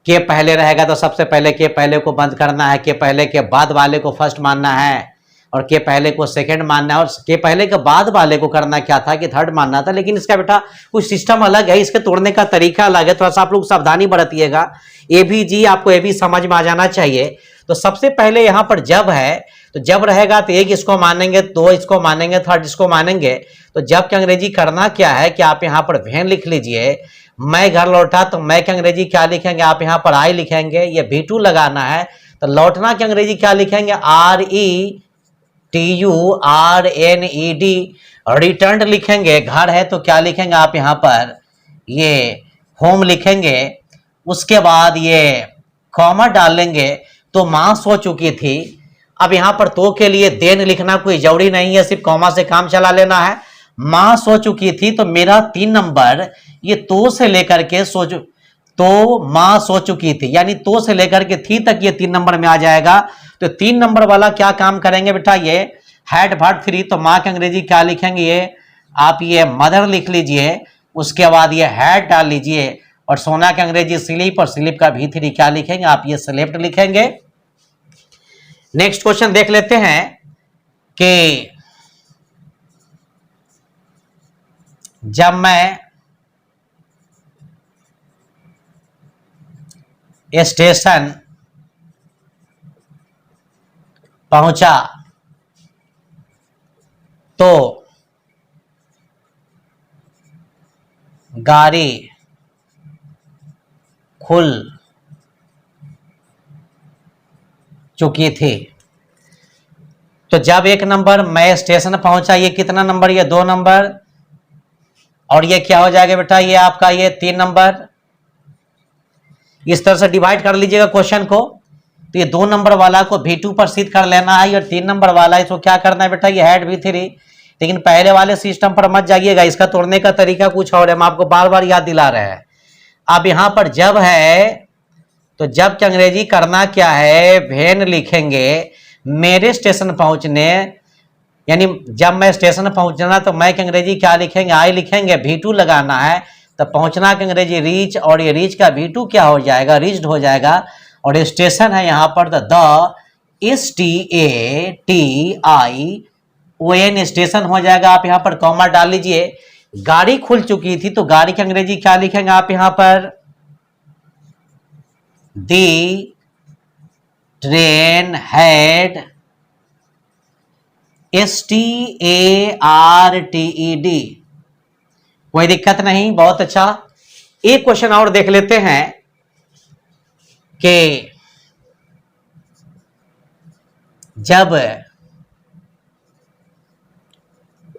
के पहले रहेगा तो सबसे पहले के पहले को बंद करना है, के पहले के बाद वाले को फर्स्ट मानना है, और के पहले को सेकंड मानना है, और के पहले के बाद वाले को करना क्या था कि थर्ड मानना था। लेकिन इसका बेटा कुछ सिस्टम अलग है, इसके तोड़ने का तरीका अलग है, थोड़ा सा आप लोग सावधानी बरतिएगा। ए भी जी आपको ये भी समझ में आ जाना चाहिए। तो सबसे पहले यहाँ पर जब है, तो जब रहेगा तो 1 इसको मानेंगे, 2 इसको मानेंगे, 3 इसको मानेंगे। तो जब की अंग्रेजी करना क्या है कि आप यहाँ पर वैन लिख लीजिए। मैं घर लौटा तो मैं की अंग्रेजी क्या लिखेंगे? आप यहाँ पर आई लिखेंगे, ये V2 लगाना है। तो लौटना की अंग्रेजी क्या लिखेंगे? RETURN TURNED, रिटर्न लिखेंगे, घर है तो क्या लिखेंगे आप यहाँ पर, ये होम लिखेंगे। उसके बाद ये कॉमा डालेंगे, तो माँ सो चुकी थी। अब यहाँ पर तो के लिए देन लिखना कोई जरूरी नहीं है, सिर्फ कॉमा से काम चला लेना है। माँ सो चुकी थी, तो मेरा 3 नंबर ये तो से लेकर के तो माँ सो चुकी थी, यानी तो से लेकर के थी तक ये 3 नंबर में आ जाएगा। तो 3 नंबर वाला क्या काम करेंगे बेटा, ये हैड वर्ब 3, तो माँ के अंग्रेजी क्या लिखेंगे, ये आप ये मदर लिख लीजिए। उसके बाद ये हैड डाल लीजिए, और सोना के अंग्रेजी स्लीप, और स्लीप का V3 क्या लिखेंगे आप, ये स्लेप्ट लिखेंगे। नेक्स्ट क्वेश्चन देख लेते हैं कि जब मैं स्टेशन पहुंचा तो गाड़ी खुल चुकी थी। तो जब 1 नंबर मैं स्टेशन पहुंचा, ये कितना नंबर, ये 2 नंबर, और ये क्या हो जाएगा बेटा, ये आपका ये 3 नंबर। इस तरह से डिवाइड कर लीजिएगा क्वेश्चन को। तो ये 2 नंबर वाला को V2 पर सिद्ध कर लेना है, और 3 नंबर वाला इसको क्या करना है बेटा, ये हैड V3। लेकिन पहले वाले सिस्टम पर मत जाइएगा, इसका तोड़ने का तरीका कुछ और है, हम आपको बार बार याद दिला रहे हैं। अब यहाँ पर जब है, तो जब की अंग्रेजी करना क्या है, वेन लिखेंगे। मेरे स्टेशन पहुंचने, यानी जब मैं स्टेशन पहुंचना, तो मैं की अंग्रेजी क्या लिखेंगे, आई लिखेंगे, V2 लगाना है। तो पहुंचना की अंग्रेजी रीच, और ये रीच का V2 क्या हो जाएगा, रीच्ड हो जाएगा। और स्टेशन है यहाँ पर द STATION, स्टेशन हो जाएगा। आप यहाँ पर कॉमा डाल लीजिए। गाड़ी खुल चुकी थी, तो गाड़ी की अंग्रेजी क्या लिखेंगे आप यहाँ पर, दी ट्रेन हैड STARTED, कोई दिक्कत नहीं, बहुत अच्छा। एक क्वेश्चन और देख लेते हैं कि जब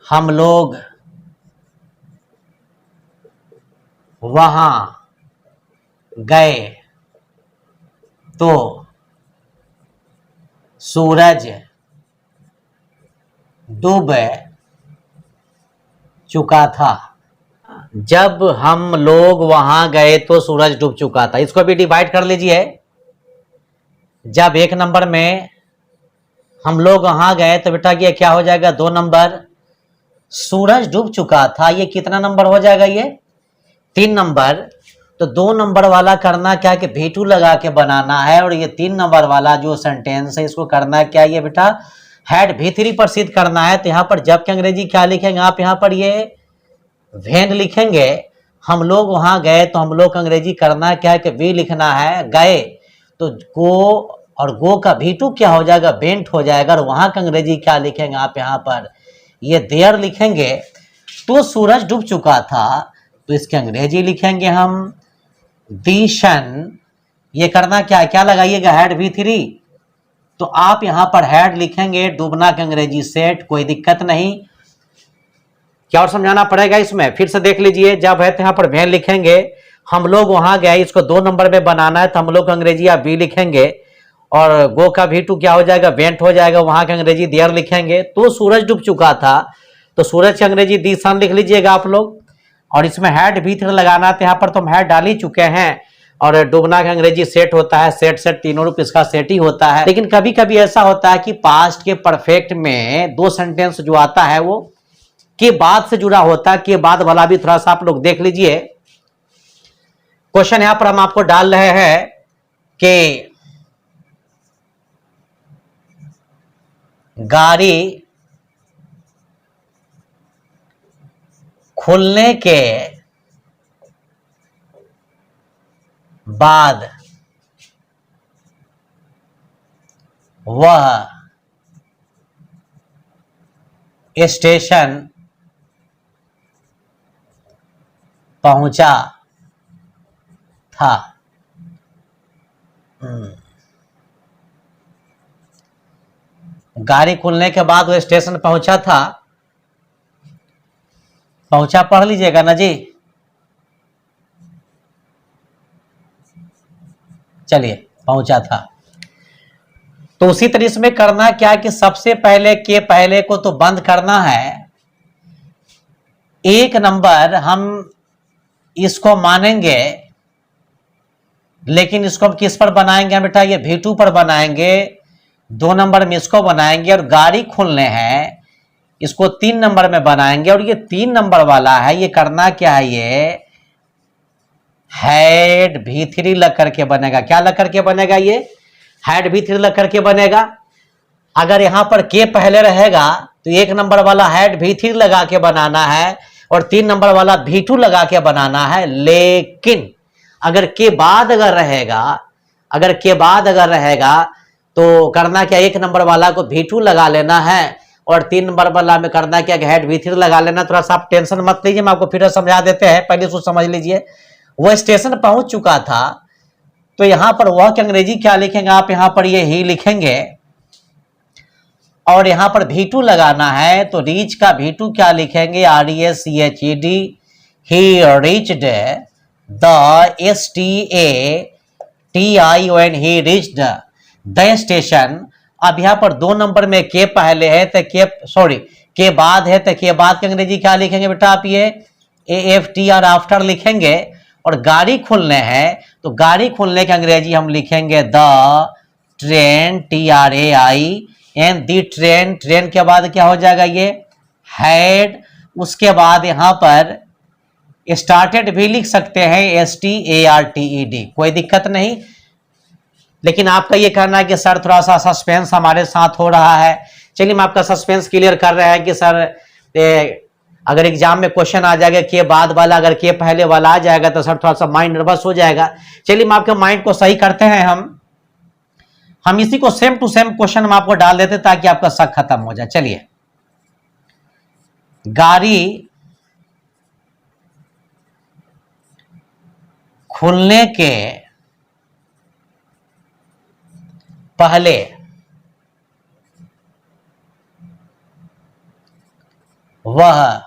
हम लोग वहां गए तो सूरज डूब चुका था। जब हम लोग वहां गए तो सूरज डूब चुका था, इसको भी डिवाइड कर लीजिए। जब 1 नंबर में हम लोग वहां गए, तो बेटा ये क्या हो जाएगा, 2 नंबर, सूरज डूब चुका था, ये कितना नंबर हो जाएगा, ये 3 नंबर। तो 2 नंबर वाला करना क्या कि V2 लगा के बनाना है, और ये 3 नंबर वाला जो सेंटेंस है, इसको करना क्या, ये बेटा हैड V3 पर सिद्ध करना है। तो यहाँ पर जब की अंग्रेजी क्या लिखेंगे आप, यहाँ पर ये वेन लिखेंगे। हम लोग वहां गए, तो हम लोग का अंग्रेजी करना क्या है कि वी लिखना है, गए, तो गो, और गो का V2 क्या हो जाएगा, वेंट हो जाएगा। और वहां का अंग्रेजी क्या लिखेंगे आप यहाँ पर, ये देयर लिखेंगे। तो सूरज डूब चुका था, तो इसके अंग्रेजी लिखेंगे हम दी सन। ये करना क्या है, क्या लगाइएगा, हैड V3। तो आप यहां पर हैड लिखेंगे, डूबना के अंग्रेजी सेट, कोई दिक्कत नहीं। क्या और समझाना पड़ेगा इसमें, फिर से देख लीजिए। जब है तो यहाँ पर वेन लिखेंगे, हम लोग वहां गए, इसको 2 नंबर में बनाना है, तो हम लोग का अंग्रेजी आप बी लिखेंगे, और गो का V2 क्या हो जाएगा, वेंट हो जाएगा, वहां का अंग्रेजी देयर लिखेंगे। तो सूरज डूब चुका था, तो सूरज की अंग्रेजी दी सन लिख लीजिएगा आप लोग। और इसमें हैड V3 लगाना, तो यहाँ पर तो हम हैड डाल ही चुके हैं। और डूबना का अंग्रेजी सेट होता है, सेट सेट तीनों रूप इसका सेट ही होता है। लेकिन कभी कभी ऐसा होता है कि पास्ट के परफेक्ट में 2 सेंटेंस जो आता है वो के बाद से जुड़ा होता है, के बाद वाला भी थोड़ा सा आप लोग देख लीजिए। क्वेश्चन यहां पर हम आपको डाल रहे हैं कि गाड़ी खुलने के बाद वह स्टेशन पहुंचा था। गाड़ी खुलने के बाद वो स्टेशन पहुंचा था, पहुंचा पढ़ लीजिएगा ना जी। चलिए, पहुंचा था। तो उसी तरह इसमें करना क्या है कि सबसे पहले के पहले को तो बंद करना है। एक नंबर हम इसको मानेंगे, लेकिन इसको हम किस पर बनाएंगे बेटा, ये V2 पर बनाएंगे। 2 नंबर में इसको बनाएंगे और गाड़ी खोलने हैं, इसको 3 नंबर में बनाएंगे। और ये 3 नंबर वाला है, ये करना क्या है, ये हेड V3 लग करके बनेगा। क्या लग करके बनेगा, ये हेड V3 लग करके बनेगा। अगर यहां पर के पहले रहेगा तो 1 नंबर वाला हेड V3 लगा के बनाना है और 3 नंबर वाला V2 लगा के बनाना है। लेकिन अगर के बाद अगर रहेगा, अगर के बाद अगर रहेगा तो करना क्या, 1 नंबर वाला को V2 लगा लेना है और 3 नंबर वाला में करना क्या कि हेड V3 लगा लेना। थोड़ा सा आप टेंशन मत लीजिए, मैं आपको फिर समझा देते हैं, पहले उसको समझ लीजिए। वो स्टेशन पहुंच चुका था, तो यहां पर वह की अंग्रेजी क्या लिखेंगे आप, यहां पर ये ही लिखेंगे और यहां पर V2 लगाना है तो रीच का V2 क्या लिखेंगे, REACHED। He reached the STATION, he reached the station. अब यहां पर 2 नंबर में के पहले है तो के बाद है तो के बाद की अंग्रेजी क्या लिखेंगे बेटा आप, ये AFTR आफ्टर लिखेंगे। और गाड़ी खुलने हैं तो गाड़ी खुलने की अंग्रेजी हम लिखेंगे the train, TRAIN, the train. Train के बाद क्या हो जाएगा, ये हेड। उसके बाद यहां पर स्टार्टेड भी लिख सकते हैं, STARTED, कोई दिक्कत नहीं। लेकिन आपका ये कहना है कि सर थोड़ा सा सस्पेंस हमारे साथ हो रहा है। चलिए, हम आपका सस्पेंस क्लियर कर रहे हैं कि सर अगर एग्जाम में क्वेश्चन आ जाएगा के बाद वाला, अगर के पहले वाला आ जाएगा तो सर थोड़ा सा माइंड नर्वस हो जाएगा। चलिए, हम आपके माइंड को सही करते हैं। हम इसी को सेम टू सेम क्वेश्चन हम आपको डाल देते ताकि आपका शक खत्म हो जाए। चलिए, गाड़ी खुलने के पहले वह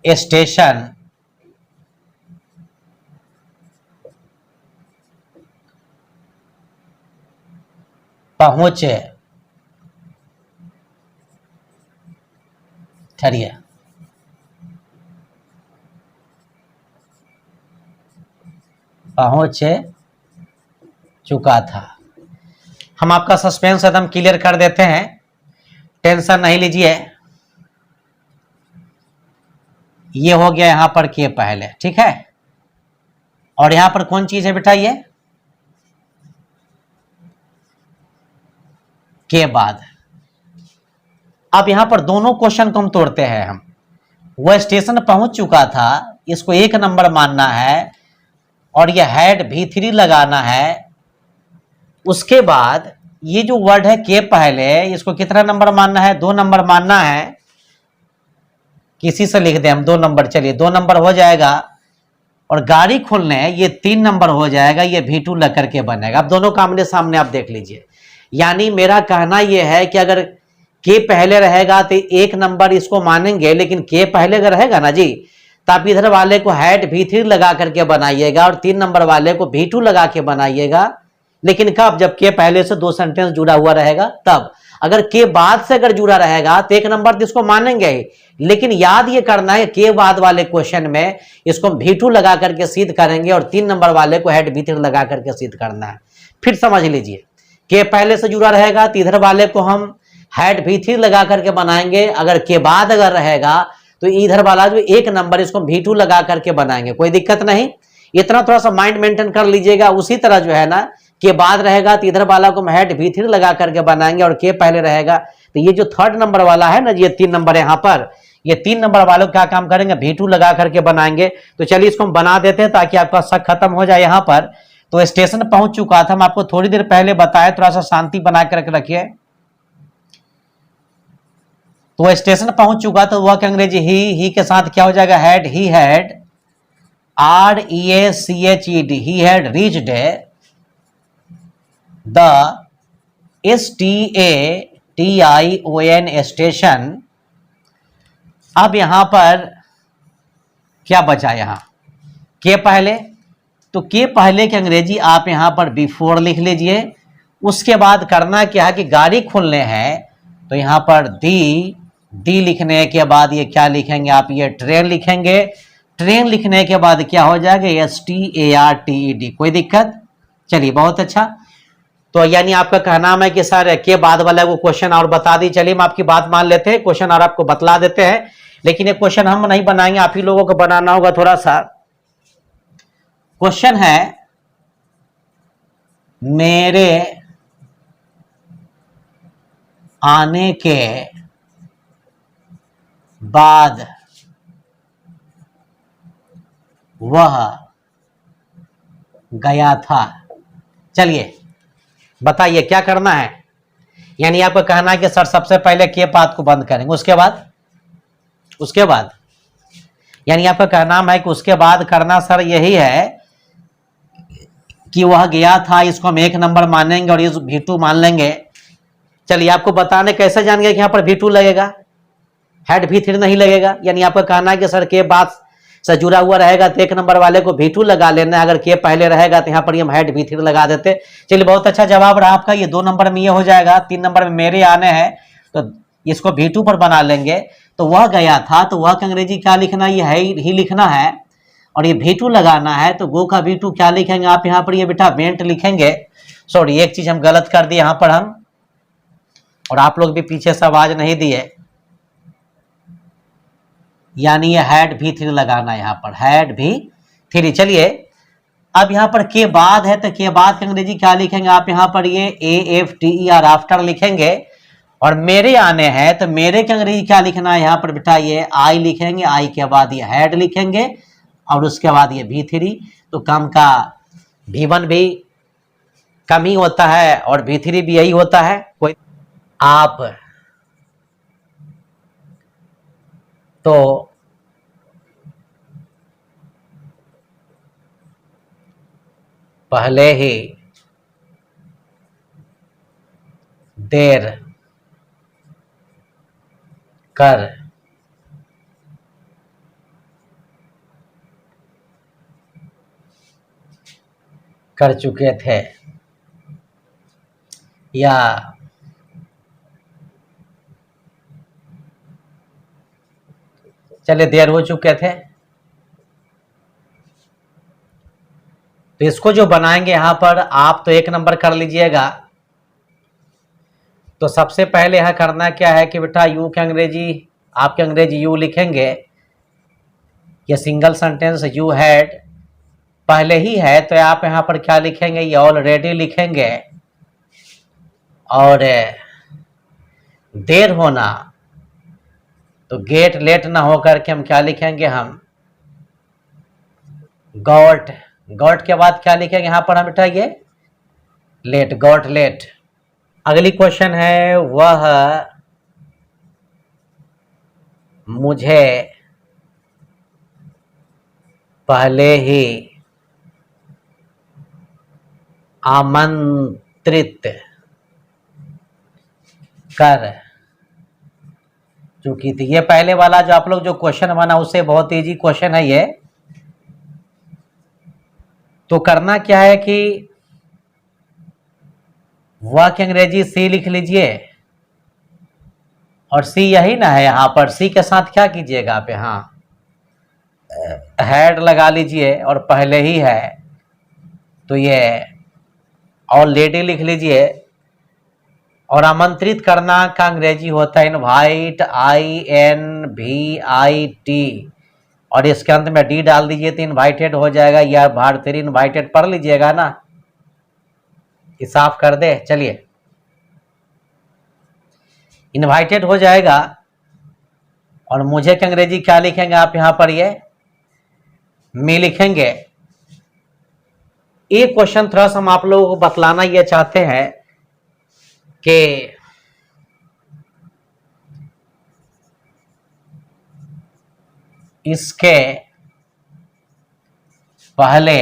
स्टेशन पहुंचे, ठहरिए, पहुंच चुका था। हम आपका सस्पेंस एकदम क्लियर कर देते हैं, टेंशन नहीं लीजिए। ये हो गया यहां पर के पहले, ठीक है। और यहां पर कौन चीज है बेटा, ये के बाद। अब यहां पर दोनों क्वेश्चन को हम तोड़ते हैं। हम वह स्टेशन पहुंच चुका था, इसको 1 नंबर मानना है और यह हेड V3 लगाना है। उसके बाद ये जो वर्ड है के पहले, इसको कितना नंबर मानना है, 2 नंबर मानना है। किसी से लिख दें हम 2 नंबर, चलिए 2 नंबर हो जाएगा। और गाड़ी खोलने ये 3 नंबर हो जाएगा, ये V2 लग करके बनेगा। अब दोनों का आमने सामने आप देख लीजिए। यानी मेरा कहना यह है कि अगर के पहले रहेगा तो 1 नंबर इसको मानेंगे, लेकिन के पहले अगर रहेगा ना जी, तो आप इधर वाले को हेड V3 लगा करके बनाइएगा और 3 नंबर वाले को V2 लगा के बनाइएगा। लेकिन कब, जब के पहले से 2 सेंटेंस जुड़ा हुआ रहेगा तब। अगर के बाद से अगर जुड़ा रहेगा तो 1 नंबर तो इसको मानेंगे ही, लेकिन याद ये करना है के बाद वाले क्वेश्चन में इसको V2 लगा करके सिद्ध करेंगे और 3 नंबर वाले को हेड V3 लगा करके सिद्ध करना है। फिर समझ लीजिए, के पहले से जुड़ा रहेगा तो इधर वाले को हम हेड V3 लगा करके बनाएंगे। अगर के बाद अगर रहेगा तो इधर वाला जो 1 नंबर इसको V2 लगा करके बनाएंगे, कोई दिक्कत नहीं। इतना थोड़ा सा माइंड मेंटेन कर लीजिएगा। उसी तरह जो है ना, के बाद रहेगा तो इधर वाला को हम हेड V3 लगा करके बनाएंगे और के पहले रहेगा तो ये जो 3rd नंबर वाला है ना, ये 3 नंबर यहाँ पर, ये 3 नंबर वालों क्या काम करेंगे, V2 लगा करके बनाएंगे। तो चलिए इसको हम बना देते हैं ताकि आपका शक खत्म हो जाए। यहाँ पर तो स्टेशन पहुंच चुका था, हम आपको थोड़ी देर पहले बताया, थोड़ा सा शांति बना कर रखिए। तो स्टेशन पहुंच चुका तो वह अंग्रेजी ही के साथ क्या हो जाएगा, head. He had REACHED, he had reached the STATION station. अब यहां पर क्या बचा, यहां के पहले, तो के पहले की अंग्रेजी आप यहां पर बिफोर लिख लीजिए। उसके बाद करना क्या है कि गाड़ी खोलने हैं तो यहां पर दी लिखने के बाद ये क्या लिखेंगे आप, ये ट्रेन लिखेंगे। ट्रेन लिखने के बाद क्या हो जाएगा, STARTED। कोई दिक्कत? चलिए बहुत अच्छा। तो यानी आपका कहना है कि सर के बाद वाला वो क्वेश्चन और बता दी। चलिए हम आपकी बात मान लेते हैं, क्वेश्चन और आपको बतला देते हैं, लेकिन ये क्वेश्चन हम नहीं बनाएंगे, आप ही लोगों को बनाना होगा। थोड़ा सा क्वेश्चन है, मेरे आने के बाद वह गया था। चलिए बताइए क्या करना है। यानी आपको कहना है कि सर सबसे पहले के पाद को बंद करेंगे, उसके बाद यानी आपका कहना है कि उसके बाद करना सर यही है कि वह गया था, इसको हम 1 नंबर मानेंगे और इस V2 मान लेंगे। चलिए आपको बताने कैसे जान गया कि यहां पर V2 लगेगा, हेड V3 नहीं लगेगा। यानी आपका कहना है कि सर के बाद से जुड़ा हुआ रहेगा तो 1 नंबर वाले को V2 लगा लेना है, अगर के पहले रहेगा तो यहाँ पर हम हेड V3 लगा देते। चलिए बहुत अच्छा जवाब रहा आपका, ये 2 नंबर में ये हो जाएगा। 3 नंबर में मेरे आने हैं तो इसको V2 पर बना लेंगे। तो वह गया था, तो वह का अंग्रेजी क्या लिखना, ये है ही लिखना है, और ये V2 लगाना है तो गो का V2 क्या लिखेंगे आप यहाँ पर, ये बेटा वेंट लिखेंगे। सॉरी एक चीज हम गलत कर दिए यहाँ पर हम, और आप लोग भी पीछे से आवाज नहीं दिए, यानी ये हैड V3 लगाना है यहाँ पर, हैड V3। चलिए अब यहाँ पर के बाद है तो के बाद की अंग्रेजी क्या लिखेंगे आप यहाँ पर, ये AFTER आफ्टर लिखेंगे। और मेरे आने हैं तो मेरे की अंग्रेजी क्या लिखना है यहाँ पर बेटा, ये आई लिखेंगे, आई के बाद ये हैड लिखेंगे और उसके बाद ये V3। तो कम का V1 भी कम ही होता है और V3 भी यही होता है। कोई आप तो पहले ही देर कर चुके थे, या चलिए देर हो चुके थे। तो इसको जो बनाएंगे यहां पर आप तो 1 नंबर कर लीजिएगा। तो सबसे पहले यहां करना क्या है कि बेटा यू की अंग्रेजी, आपके अंग्रेजी यू लिखेंगे, ये सिंगल सेंटेंस यू हैड पहले ही है तो आप यहां पर क्या लिखेंगे, ये ऑलरेडी लिखेंगे। और देर होना तो गेट लेट ना होकर के हम क्या लिखेंगे, हम गॉट। गॉट के बाद क्या लिखेंगे यहां पर हम बेटा, ये लेट, गॉट लेट। अगली क्वेश्चन है, वह मुझे पहले ही आमंत्रित कर चुकी थी। ये पहले वाला जो आप लोग जो क्वेश्चन बना उससे बहुत इजी क्वेश्चन है ये। तो करना क्या है कि वह की अंग्रेजी सी लिख लीजिए, और सी यही ना है, यहां पर सी के साथ क्या कीजिएगा आप, यहां हेड लगा लीजिए और पहले ही है तो ये ऑलरेडी लिख लीजिए। और आमंत्रित करना का अंग्रेजी होता है इनवाइट, INVIT, और इसके अंत में डी डाल दीजिए तो इनवाइटेड हो जाएगा, या भारतीय इनवाइटेड पढ़ लीजिएगा ना, कि साफ कर दे। चलिए इनवाइटेड हो जाएगा। और मुझे की अंग्रेजी क्या लिखेंगे आप यहां पर, ये मी लिखेंगे। एक क्वेश्चन थोड़ा सा हम आप लोगों को बतलाना ये चाहते हैं कि इसके पहले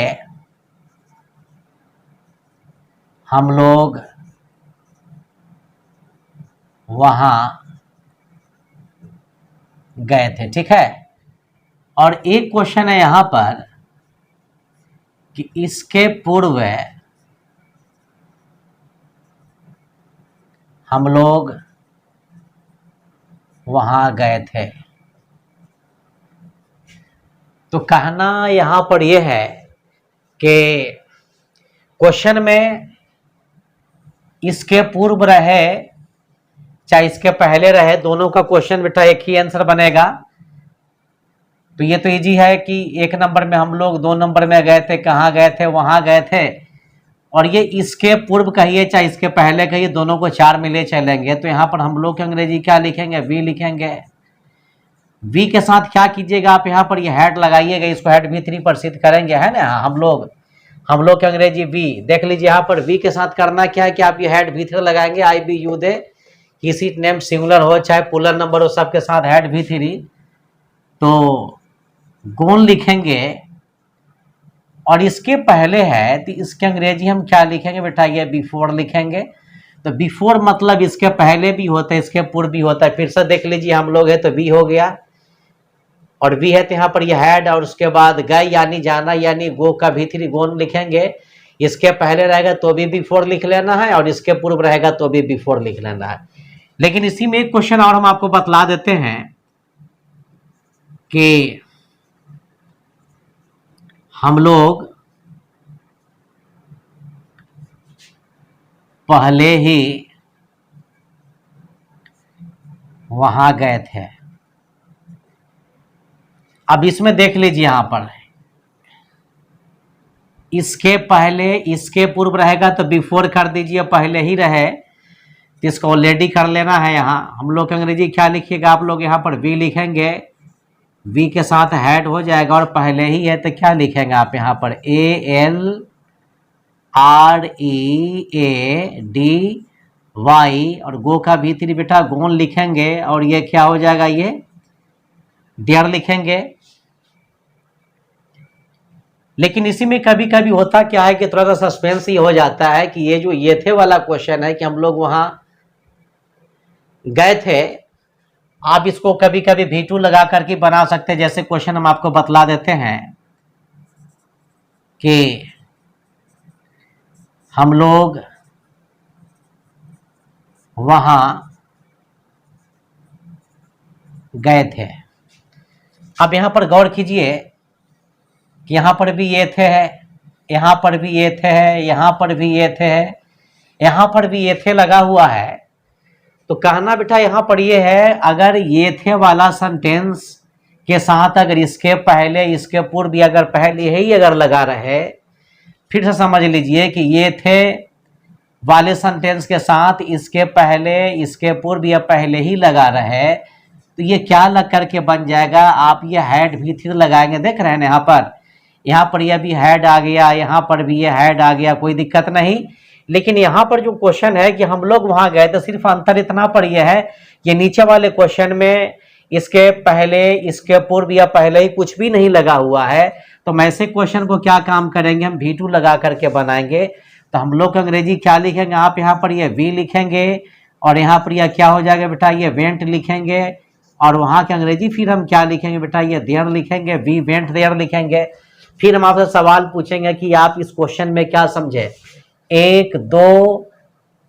हम लोग वहां गए थे। ठीक है, और एक क्वेश्चन है यहां पर कि इसके पूर्व हम लोग वहां गए थे। तो कहना यहां पर यह है कि क्वेश्चन में इसके पूर्व रहे चाहे इसके पहले रहे, दोनों का क्वेश्चन बेटा एक ही आंसर बनेगा। तो ये तो इजी है कि एक नंबर में हम लोग 2 नंबर में गए थे, कहाँ गए थे, वहां गए थे। और ये इसके पूर्व कहिए चाहे इसके पहले कहिए, दोनों को 4 मिले चलेंगे। तो यहाँ पर हम लोग के अंग्रेजी क्या लिखेंगे, वी लिखेंगे। वी के साथ क्या कीजिएगा आप, यहाँ पर ये हेड लगाइएगा, इसको हेड V3 पर सिद्ध करेंगे, है ना। हम लोग के अंग्रेजी वी देख लीजिए। यहाँ पर वी के साथ करना क्या है कि आप ये हेड V3 लगाएंगे, IBU दे, किसी नेम सिंगुलर हो चाहे पुलर नंबर हो, सबके साथ हेड V3। तो गोन लिखेंगे और इसके पहले है तो इसके अंग्रेजी हम क्या लिखेंगे बेटा, ये बिफोर लिखेंगे। तो बिफोर मतलब इसके पहले भी होता है, इसके पूर्व भी होता है। फिर से देख लीजिए, हम लोग है तो बी हो गया, और बी है तो यहाँ पर ये हैड, और उसके बाद गए यानी जाना, यानी गो का V3 गोन लिखेंगे। इसके पहले रहेगा तो भी बिफोर लिख लेना है, और इसके पूर्व रहेगा तो भी बिफोर लिख लेना है। लेकिन इसी में एक क्वेश्चन और हम आपको बतला देते हैं कि हम लोग पहले ही वहां गए थे। अब इसमें देख लीजिए, यहां पर इसके पहले इसके पूर्व रहेगा तो बिफोर कर दीजिए, पहले ही रहे तो इसको ऑलरेडी कर लेना है। यहाँ हम लोग अंग्रेजी क्या लिखिएगा, आप लोग यहाँ पर वी लिखेंगे, वी के साथ हेड हो जाएगा, और पहले ही है तो क्या लिखेंगे आप यहाँ पर ALREADY, और गो का V3 बेटा गोन लिखेंगे, और ये क्या हो जाएगा, ये डियर लिखेंगे। लेकिन इसी में कभी कभी होता क्या है कि थोड़ा सा सस्पेंस ही हो जाता है कि ये जो ये थे वाला क्वेश्चन है कि हम लोग वहां गए थे, आप इसको कभी कभी V2 लगा करके बना सकते हैं। जैसे क्वेश्चन हम आपको बतला देते हैं कि हम लोग वहां गए थे। अब यहां पर गौर कीजिए कि यहां पर भी ये थे है, यहां पर भी ये थे है, यहां पर भी ये थे है, यहां पर भी ये थे लगा हुआ है। तो कहना बेटा यहां पर ये है, अगर ये थे वाला सेंटेंस के साथ अगर इसके पहले इसके पूर्व भी अगर पहले ही अगर लगा रहे, फिर से समझ लीजिए कि ये थे वाले सेंटेंस के साथ इसके पहले इसके पूर्व या पहले ही लगा रहे, तो ये क्या लग करके बन जाएगा, आप ये हेड V3 लगाएंगे। देख रहे हैं यहाँ पर यह भी हेड आ गया, यहाँ पर भी ये हेड आ गया, कोई दिक्कत नहीं। लेकिन यहाँ पर जो क्वेश्चन है कि हम लोग वहां गए, तो सिर्फ अंतर इतना पर यह है कि नीचे वाले क्वेश्चन में इसके पहले इसके पूर्व या पहले ही कुछ भी नहीं लगा हुआ है। तो हम ऐसे क्वेश्चन को क्या काम करेंगे, हम V2 लगा करके बनाएंगे। तो हम लोग अंग्रेजी क्या लिखेंगे, आप यहाँ पर ये वी लिखेंगे, और यहाँ पर यह क्या हो जाएगा बेटा, ये वेंट लिखेंगे, और वहाँ के अंग्रेजी फिर हम क्या लिखेंगे बेटा, ये देयर लिखेंगे, वी वेंट देयर लिखेंगे। फिर हम आपसे सवाल पूछेंगे कि आप इस क्वेश्चन में क्या समझे। 1 2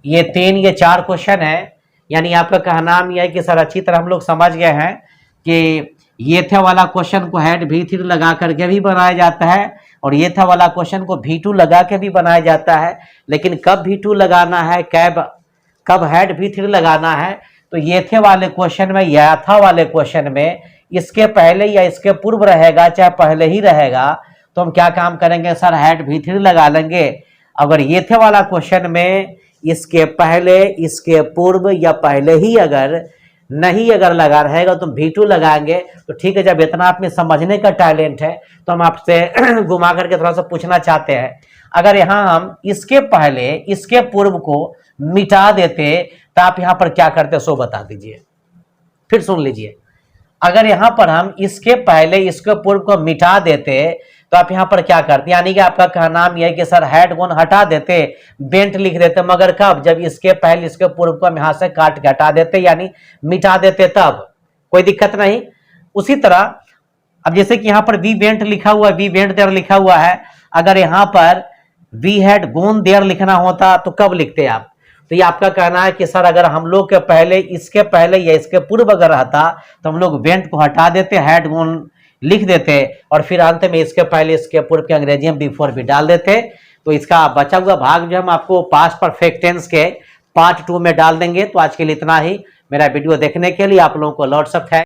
ये 3 ये 4 क्वेश्चन है, यानी आपका कहना यह है कि सर अच्छी तरह हम लोग समझ गए हैं कि ये थे वाला क्वेश्चन को हेड V3 लगा करके भी बनाया जाता है, और ये था वाला क्वेश्चन को V2 लगा के भी बनाया जाता है। लेकिन कब V2 लगाना है, कब हेड V3 लगाना है, तो ये थे वाले क्वेश्चन में या था वाले क्वेश्चन में इसके पहले या इसके पूर्व रहेगा, चाहे पहले ही रहेगा, तो हम क्या काम करेंगे सर, हेड V3 लगा लेंगे। अगर ये थे वाला क्वेश्चन में इसके पहले इसके पूर्व या पहले ही अगर नहीं अगर लगा रहेगा तो V2 लगाएंगे। तो ठीक है, जब इतना आप में समझने का टैलेंट है तो हम आपसे घुमा करके थोड़ा सा पूछना चाहते हैं, अगर यहाँ हम इसके पहले इसके पूर्व को मिटा देते तो आप यहाँ पर क्या करते, सो बता दीजिए। फिर सुन लीजिए, अगर यहाँ पर हम इसके पहले इसके पूर्व को मिटा देते तो आप यहाँ पर क्या करते, यानी कि आपका कहना नाम यह है कि सर हैड गॉन हटा देते, बेंट लिख देते, मगर कब, जब इसके पहले इसके पूर्व को हम यहाँ से काट के हटा देते यानी मिटा देते, तब कोई दिक्कत नहीं। उसी तरह अब जैसे कि यहाँ पर वी वेंट लिखा हुआ है, वी वेंट देयर लिखा हुआ है, अगर यहाँ पर वी हैड गॉन देयर लिखना होता तो कब लिखते आप? तो ये आपका कहना है कि सर अगर हम लोग के पहले इसके पहले या इसके पूर्व अगर रहता तो हम लोग वेंट को हटा देते, हैड गॉन लिख देते और फिर अंत में इसके पहले इसके पूर्व के अंग्रेजी में बिफोर भी डाल देते। तो इसका बचा हुआ भाग जो हम आपको पास्ट परफेक्ट टेंस के पार्ट 2 में डाल देंगे। तो आज के लिए इतना ही। मेरा वीडियो देखने के लिए आप लोगों को लॉट्स ऑफ थैंक्स।